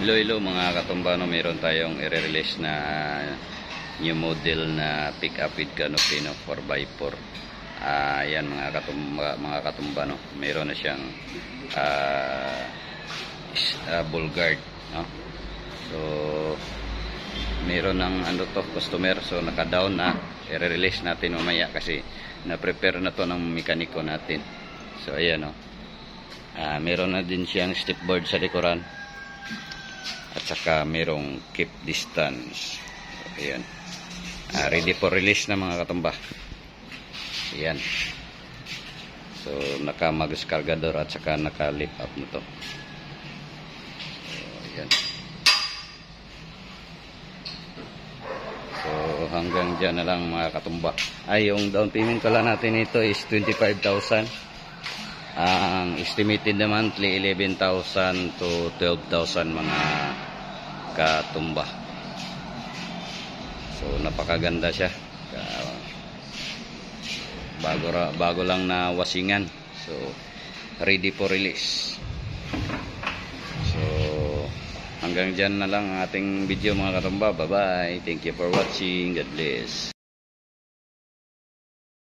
Hello mga katumbano, meron tayong i-release na new model na pick-up with Canopino 4x4. Yan mga katumbano, meron na siyang bull guard, no? So meron ng customer, so naka-down na. I-release natin mamaya kasi na-prepare na to ng mekaniko natin. So ayan, no? Meron na din siyang step board sa likuran. At saka merong keep distance. Ayan. Ready for release na mga katumba. Ayan. So naka-magus cargador at saka naka-lift up na to. So ayan. So hanggang dyan na lang mga katumba. Yung down payment pala natin ito is 25,000. Ang estimated na monthly 11,000 to 12,000 mga katumba. So napakaganda siya. Bago lang na wasingan. So ready for release. So hanggang dyan na lang ang ating video mga katumba. Bye bye. Thank you for watching. God bless.